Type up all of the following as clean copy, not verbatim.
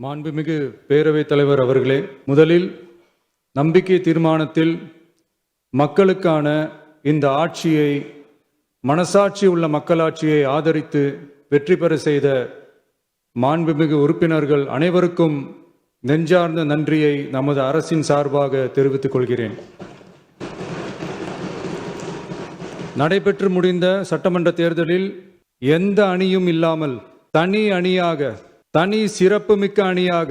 மாண்புமிகு பேரவைத் தலைவர் அவர்களே, முதலில் நம்பிக்கை தீர்மானத்தில் மக்களுக்கான இந்த ஆட்சியை, மனசாட்சி உள்ள மக்களாட்சியை ஆதரித்து வெற்றி பெற செய்த மாண்புமிகு உறுப்பினர்கள் அனைவருக்கும் நெஞ்சார்ந்த நன்றியை நமது அரசின் சார்பாக தெரிவித்துக் கொள்கிறேன். நடைபெற்று முடிந்த சட்டமன்ற தேர்தலில் எந்த அணியும் இல்லாமல் தனி அணியாக, தனி சிறப்புமிக்க அணியாக,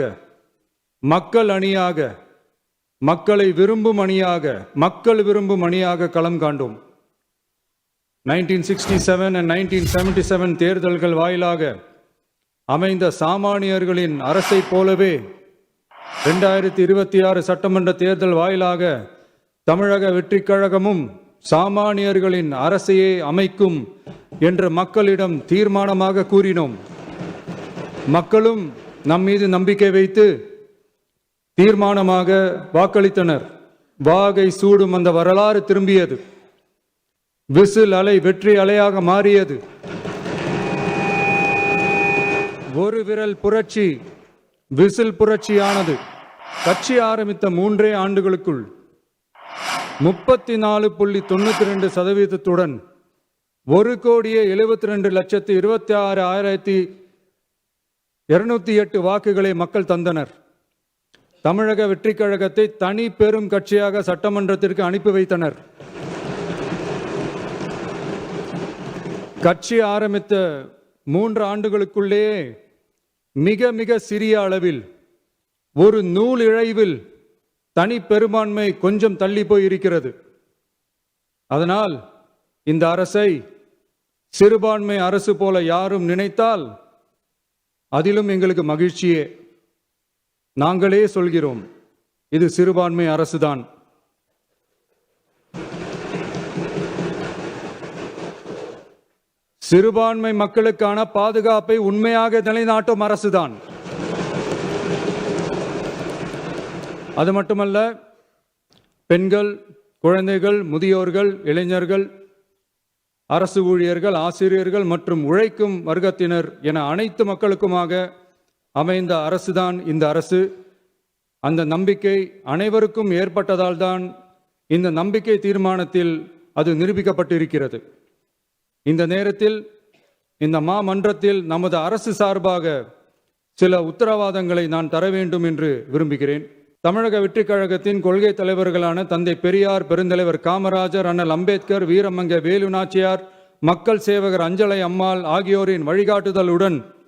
மக்கள் அணியாக, மக்களை விரும்பும் அணியாக, மக்கள் விரும்பும் அணியாக களம் காண்டோம். 1967 and 1977 தேர்தல்கள் வாயிலாக அமைந்த சாமானியர்களின் அரசை போலவே 2026 சட்டமன்ற தேர்தல் வாயிலாக தமிழக வெற்றிக் கழகமும் சாமானியர்களின் அரசையே அமைக்கும் என்று மக்களிடம் தீர்மானமாக கூறினோம். மக்களும் நம் மீது நம்பிக்கை வைத்து தீர்மானமாக வாக்களித்தனர். வாகை சூடும் அந்த வரலாறு திரும்பியது. விசில் அலை வெற்றி அலையாக மாறியது. ஒரு விரல் புரட்சி விசில் புரட்சியானது. கட்சி ஆரம்பித்த 3 ஆண்டுகளுக்குள் 34.92% 1,72,26,208 வாக்குகளை மக்கள் தந்தனர். தமிழக வெற்றிக் கழகத்தை தனி பெரும் கட்சியாக சட்டமன்றத்திற்கு அனுப்பி வைத்தனர். கட்சி ஆரம்பித்த 3 ஆண்டுகளுக்குள்ளேயே மிக மிக சிறிய அளவில், ஒரு நூல் இழைவில் தனி பெரும்பான்மை கொஞ்சம் தள்ளி போயிருக்கிறது. அதனால் இந்த அரசை சிறுபான்மை அரசு போல யாரும் நினைத்தால் அதிலும் எங்களுக்கு மகிழ்ச்சியே. நாங்களே சொல்கிறோம், இது சிறுபான்மை அரசுதான். சிறுபான்மை மக்களுக்கான பாதுகாப்பை உண்மையாக நிலைநாட்டும் அரசுதான். அது மட்டுமல்ல, பெண்கள், குழந்தைகள், முதியோர்கள், இளைஞர்கள், அரசு ஊழியர்கள், ஆசிரியர்கள் மற்றும் உழைக்கும் வர்க்கத்தினர் என அனைத்து மக்களுக்குமாக அமைந்த அரசுதான் இந்த அரசு. அந்த நம்பிக்கை அனைவருக்கும் ஏற்பட்டதால் தான் இந்த நம்பிக்கை தீர்மானத்தில் அது நிரூபிக்கப்பட்டிருக்கிறது. இந்த நேரத்தில் இந்த மாமன்றத்தில் நமது அரசு சார்பாக சில உத்தரவாதங்களை நான் தர வேண்டும் என்று விரும்புகிறேன். தமிழக வெற்றிக் கழகத்தின் கொள்கை தலைவர்களான தந்தை பெரியார், பெருந்தலைவர் காமராஜர், அண்ணல் அம்பேத்கர், வீரமங்க வேலு நாச்சியார், மக்கள் சேவகர் அஞ்சலை அம்மாள் ஆகியோரின் வழிகாட்டுதலுடன்